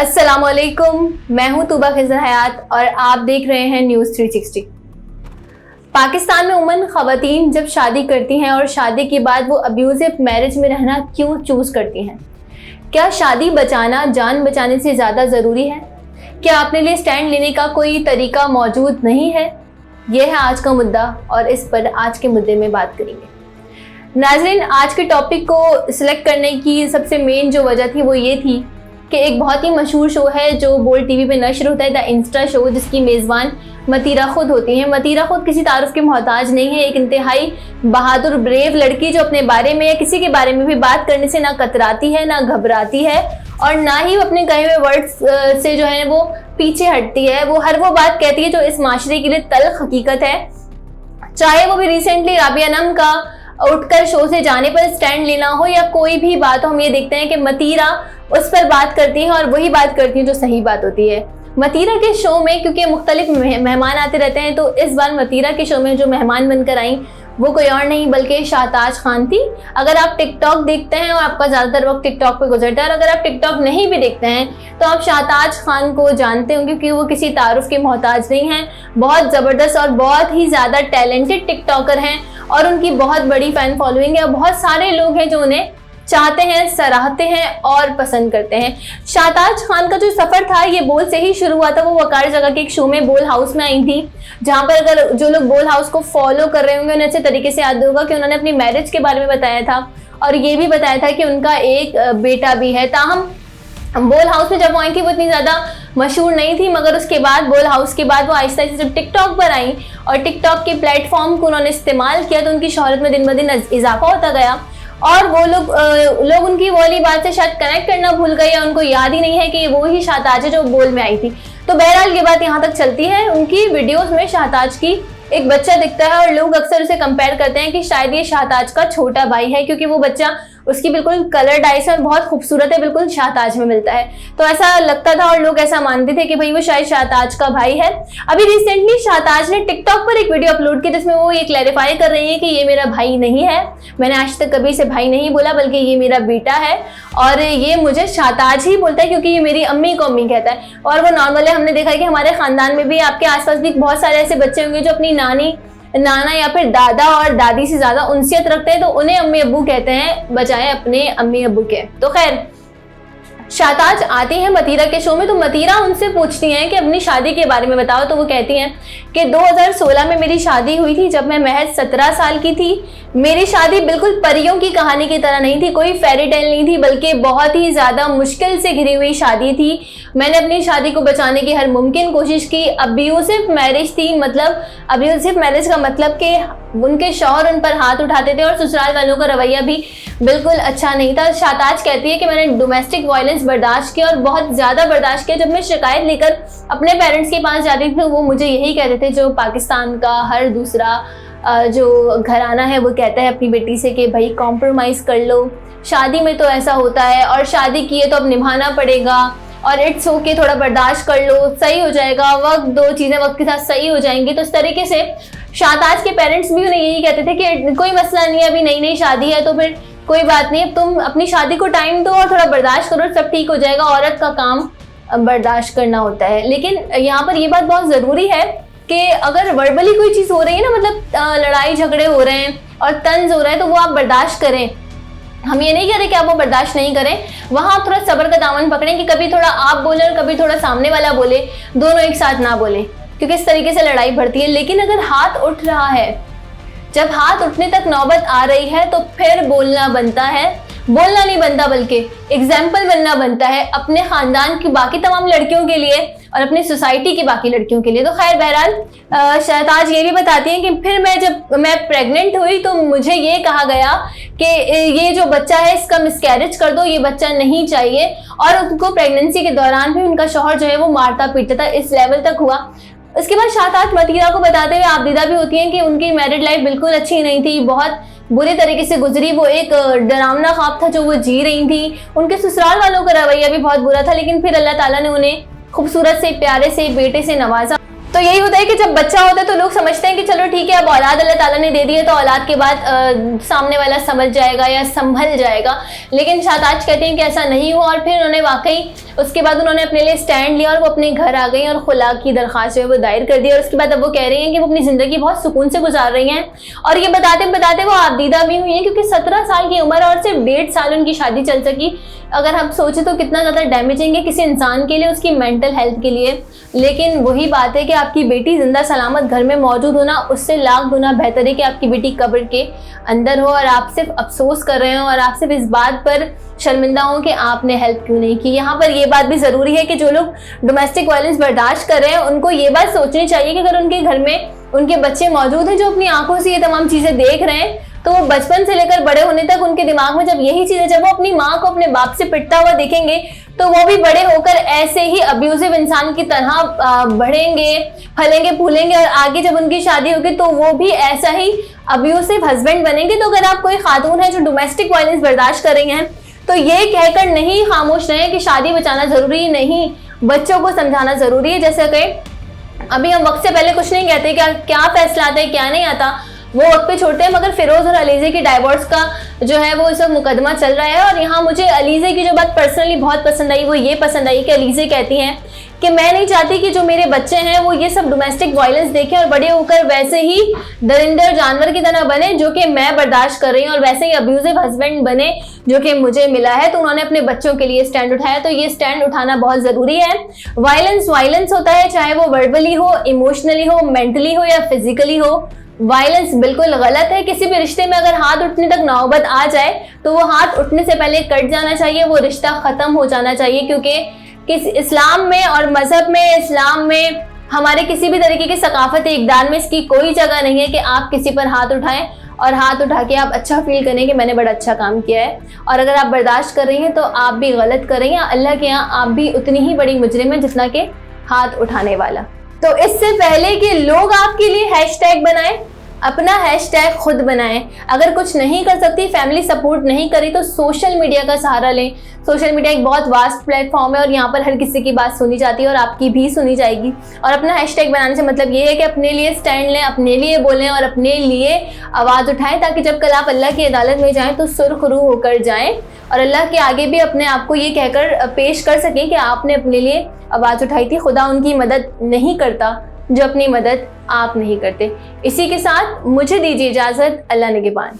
अस्सलामुअलैकुम, मैं हूं तूबा खिज़र हयात और आप देख रहे हैं न्यूज़ 360। पाकिस्तान में उमूमन ख़वातीन जब शादी करती हैं और शादी के बाद वो अब्यूज़िव मैरिज में रहना क्यों चूज़ करती हैं? क्या शादी बचाना जान बचाने से ज़्यादा ज़रूरी है? क्या अपने लिए स्टैंड लेने का कोई तरीका मौजूद नहीं है? ये है आज का मुद्दा और इस पर आज के मुद्दे में बात करेंगे। नाज़रीन, आज के टॉपिक को सिलेक्ट करने की सबसे मेन जो वजह थी वो ये थी कि एक बहुत ही मशहूर शो है जो बोल्ड टीवी पे नशर होता है, द इंस्टा शो, जिसकी मेज़बान मतीरा खुद होती हैं। मतीरा खुद किसी तारुफ के मोहताज नहीं है, एक इंतहाई बहादुर ब्रेव लड़की जो अपने बारे में या किसी के बारे में भी बात करने से ना कतराती है, ना घबराती है और ना ही वो अपने कहे हुए वर्ड्स से जो है वो पीछे हटती है। वो हर वो बात कहती है जो इस माशरे के लिए तल्ख हकीकत है। चाहे वो भी रिसेंटली राबिया नम का उठकर शो से जाने पर स्टैंड लेना हो या कोई भी बात हो, हम ये देखते हैं कि मतीरा उस पर बात करती हैं और वही बात करती हैं जो सही बात होती है। मतीरा के शो में क्योंकि मुख्तलिफ मेहमान आते रहते हैं, तो इस बार मतीरा के शो में जो मेहमान बनकर आई वो कोई और नहीं बल्कि शाहताज खान थी। अगर आप टिकटॉक देखते हैं और आपका ज़्यादातर वक्त टिकटॉक पे गुजरता है और अगर आप टिकटॉक नहीं भी देखते हैं तो आप शाहताज खान को जानते होंगे क्योंकि वो किसी तारुफ के मोहताज नहीं हैं। बहुत ज़बरदस्त और बहुत ही ज़्यादा टैलेंटेड टिकटॉकर हैं और उनकी बहुत बड़ी फ़ैन फॉलोइंग है और बहुत सारे लोग हैं जो उन्हें चाहते हैं, सराहते हैं और पसंद करते हैं। शाहताज खान का जो सफ़र था ये बोल से ही शुरू हुआ था। वो वकार जगह के एक शो में बोल हाउस में आई थी, जहाँ पर अगर जो लोग बोल हाउस को फॉलो कर रहे होंगे उन्हें अच्छे तरीके से याद होगा कि उन्होंने अपनी मैरिज के बारे में बताया था और ये भी बताया था कि उनका एक बेटा भी है। ताहम बोल हाउस में जब वो आई थी वो इतनी ज़्यादा मशहूर नहीं थी, मगर उसके बाद बोल हाउस के बाद वो आहिस्ता आहिस्ता जब टिकटॉक पर आई और टिकटॉक के प्लेटफॉर्म को उन्होंने इस्तेमाल किया तो उनकी शोहरत में दिन ब दिन इजाफा होता गया और वो लोग उनकी वो वाली बात से शायद कनेक्ट करना भूल गए या उनको याद ही नहीं है कि वो ही शाहताज है जो बोल में आई थी। तो बहरहाल ये बात यहाँ तक चलती है। उनकी वीडियोस में शाहताज की एक बच्चा दिखता है और लोग अक्सर उसे कंपेयर करते हैं कि शायद ये शाहताज का छोटा भाई है क्योंकि वो बच्चा उसकी बिल्कुल कलर आइज और बहुत खूबसूरत है, बिल्कुल शाहताज में मिलता है। तो ऐसा लगता था और लोग ऐसा मानते थे कि भाई वो शायद शाहताज का भाई है। अभी रिसेंटली शाहताज ने टिकटॉक पर एक वीडियो अपलोड की जिसमें वो ये क्लैरिफाई कर रही है कि ये मेरा भाई नहीं है, मैंने आज तक कभी इसे भाई नहीं बोला बल्कि ये मेरा बेटा है और ये मुझे शाहताज ही बोलता है क्योंकि ये मेरी अम्मी को अम्मी कहता है। और वो नॉर्मली हमने देखा है कि हमारे खानदान में भी आपके आसपास भी बहुत सारे ऐसे बच्चे होंगे जो अपनी नाना या फिर दादा और दादी से ज़्यादा उनसियत रखते हैं तो उन्हें अम्मी अब्बू कहते हैं बजाय अपने अम्मी अब्बू के। तो खैर, शाहताज आती हैं मतीरा के शो में तो मतीरा उनसे पूछती हैं कि अपनी शादी के बारे में बताओ। तो वो कहती हैं कि 2016 में मेरी शादी हुई थी जब मैं महज 17 साल की थी। मेरी शादी बिल्कुल परियों की कहानी की तरह नहीं थी, कोई फेरी टेल नहीं थी, बल्कि बहुत ही ज़्यादा मुश्किल से घिरी हुई शादी थी। मैंने अपनी शादी को बचाने की हर मुमकिन कोशिश की। अब्यूसिव मैरिज थी, मतलब अब्यूसिव मैरिज का मतलब कि उनके शौहर उन पर हाथ उठाते थे और ससुराल वालों का रवैया भी बिल्कुल अच्छा नहीं था। शाहताज कहती है कि मैंने डोमेस्टिक वायलेंस बर्दाश्त किया और बहुत ज़्यादा बर्दाश्त किया। जब मैं शिकायत लेकर अपने पेरेंट्स के पास जाती थी तो वो मुझे यही कहते थे जो पाकिस्तान का हर दूसरा जो घराना है वो कहता है अपनी बेटी से कि भाई कॉम्प्रोमाइज़ कर लो, शादी में तो ऐसा होता है और शादी की है तो अब निभाना पड़ेगा और इट्स ओके, थोड़ा बर्दाश्त कर लो, सही हो जाएगा, वक्त दो चीज़ें वक्त के साथ सही हो जाएंगी। तो इस तरीके से शाहताज के पेरेंट्स भी उन्हें यही कहते थे कि कोई मसला नहीं है, अभी नई नई शादी है तो फिर कोई बात नहीं, अब तुम अपनी शादी को टाइम दो और थोड़ा बर्दाश्त करो, सब ठीक हो जाएगा। औरत का काम बर्दाश्त करना होता है। लेकिन यहाँ पर ये बात बहुत ज़रूरी है कि अगर वर्बली कोई चीज़ हो रही है ना, मतलब लड़ाई झगड़े हो रहे हैं और तंज हो रहा है तो वो आप बर्दाश्त करें। हम ये नहीं कह रहे कि आप वो बर्दाश्त नहीं करें, वहाँ आप थोड़ा सब्र का दामन पकड़ें कि कभी थोड़ा आप बोले और कभी थोड़ा सामने वाला बोले, दोनों एक साथ ना बोले क्योंकि इस तरीके से लड़ाई बढ़ती है। लेकिन अगर हाथ उठ रहा है, जब हाथ उठने तक नौबत आ रही है तो फिर बोलना बनता है, बोलना नहीं बनता बल्कि एग्जाम्पल बनना बनता है अपने ख़ानदान की बाकी तमाम लड़कियों के लिए और अपनी सोसाइटी की बाकी लड़कियों के लिए। तो खैर बहरहाल शाहताज ये भी बताती हैं कि फिर जब मैं प्रेग्नेंट हुई तो मुझे ये कहा गया कि ये जो बच्चा है इसका मिसकैरेज कर दो, ये बच्चा नहीं चाहिए। और उनको प्रेगनेंसी के दौरान भी उनका शौहर जो है वो मारता पीटता था, इस लेवल तक हुआ। उसके बाद शाहताज मतीरा को बताते हुए आबदीदा भी होती हैं कि उनकी मैरिड लाइफ बिल्कुल अच्छी नहीं थी, बहुत बुरे तरीके से गुजरी। वो एक डरावना ख्वाब था जो वो जी रही थी। उनके ससुराल वालों का रवैया भी बहुत बुरा था, लेकिन फिर अल्लाह ताला ने उन्हें खूबसूरत से प्यारे से बेटे से नवाजा तो यही होता है कि जब बच्चा होता है तो लोग समझते हैं कि चलो ठीक है, अब औलाद अल्लाह ताला ने दे दी है तो औलाद के बाद सामने वाला समझ जाएगा या संभल जाएगा। लेकिन शाहताज कहती हैं कि ऐसा नहीं हुआ, और फिर उन्होंने वाकई उसके बाद उन्होंने अपने लिए स्टैंड लिया और वो अपने घर आ गई और खुला की दरख्वास्त जो है वो दायर कर दी। और उसके बाद अब वो कह रही हैं कि वो अपनी ज़िंदगी बहुत सुकून से गुजार रही हैं, और ये बताते बताते वो आबदीदा भी हुई हैं, क्योंकि 17 साल की उम्र और सिर्फ 1.5 साल उनकी शादी चल सकी। अगर हम सोचें तो कितना ज़्यादा डैमेजिंग है किसी इंसान के लिए, उसकी मेंटल हेल्थ के लिए। लेकिन वही बात है कि आपकी बेटी जिंदा सलामत घर में मौजूद होना उससे लाख गुना बेहतर है कि आपकी बेटी कब्र के अंदर हो और आप सिर्फ अफसोस कर रहे हो और आप सिर्फ इस बात पर शर्मिंदा हो कि आपने हेल्प क्यों नहीं की। यहाँ पर ये बात भी ज़रूरी है कि जो लोग डोमेस्टिक वायलेंस बर्दाश्त कर रहे हैं उनको ये बात सोचनी चाहिए कि अगर उनके घर में उनके बच्चे मौजूद हैं जो अपनी आंखों से ये तमाम चीज़ें देख रहे हैं, तो वो बचपन से लेकर बड़े होने तक उनके दिमाग में जब यही चीज़ें, जब वो अपनी माँ को अपने बाप से पिटता हुआ देखेंगे तो वो भी बड़े होकर ऐसे ही अब्यूजिव इंसान की तरह बढ़ेंगे, फलेंगे फूलेंगे, और आगे जब उनकी शादी होगी तो वो भी ऐसा ही अब्यूजिव हस्बैंड बनेंगे। तो अगर आप कोई खातून है जो डोमेस्टिक वायलेंस बर्दाश्त कर रही हैं तो ये कहकर नहीं खामोश रहें कि शादी बचाना जरूरी नहीं, बच्चों को समझाना जरूरी है। जैसे कि अभी हम वक्त से पहले कुछ नहीं कहते क्या फैसला आता है क्या नहीं आता, वो वक्त पे छोड़ते हैं, मगर फिरोज और अलीज़े की डाइवोर्स का जो है वो इस वक्त मुकदमा चल रहा है। और यहाँ मुझे अलीज़े की जो बात पर्सनली बहुत पसंद आई वो ये पसंद आई कि अलीज़े कहती हैं कि मैं नहीं चाहती कि जो मेरे बच्चे हैं वो ये सब डोमेस्टिक वायलेंस देखें और बड़े होकर वैसे ही दरिंदर जानवर की तरह बने जो कि मैं बर्दाश्त कर रही हूँ, और वैसे ही अब्यूजिव हस्बैंड बने जो कि मुझे मिला है। तो उन्होंने अपने बच्चों के लिए स्टैंड उठाया, तो ये स्टैंड उठाना बहुत ज़रूरी है। वायलेंस होता है, चाहे वो वर्बली हो, इमोशनली हो, मेंटली हो या फिजिकली हो। वायलेंस बिल्कुल गलत है। किसी भी रिश्ते में अगर हाथ उठने तक नौबत आ जाए तो वो हाथ उठने से पहले कट जाना चाहिए, वो रिश्ता ख़त्म हो जाना चाहिए। क्योंकि इस्लाम में और मज़हब में, इस्लाम में हमारे किसी भी तरीके की सकाफत इक़दार में इसकी कोई जगह नहीं है कि आप किसी पर हाथ उठाएं और हाथ उठा के आप अच्छा फील करें कि मैंने बड़ा अच्छा काम किया है। और अगर आप बर्दाश्त कर रही हैं तो आप भी गलत कर रही हैं, अल्लाह के यहाँ आप भी उतनी ही बड़ी मुजरिम है जितना कि हाथ उठाने वाला। तो इससे पहले कि लोग आपके लिए हैशटैग बनाएं, अपना हैशटैग खुद बनाएं। अगर कुछ नहीं कर सकती, फैमिली सपोर्ट नहीं करी, तो सोशल मीडिया का सहारा लें। सोशल मीडिया एक बहुत वास्ट प्लेटफॉर्म है और यहाँ पर हर किसी की बात सुनी जाती है और आपकी भी सुनी जाएगी। और अपना हैशटैग बनाने से मतलब ये है कि अपने लिए स्टैंड लें, अपने लिए बोलें और अपने लिए आवाज़ उठाएं, ताकि जब कल आप अल्लाह की अदालत में जाएं तो सुरखरू होकर जाएं और अल्लाह के आगे भी अपने आप को ये कहकर पेश कर सकें कि आपने अपने लिए आवाज़ उठाई थी। खुदा उनकी मदद नहीं करता जो अपनी मदद आप नहीं करते। इसी के साथ मुझे दीजिए इजाज़त। अल्लाह निगहबान।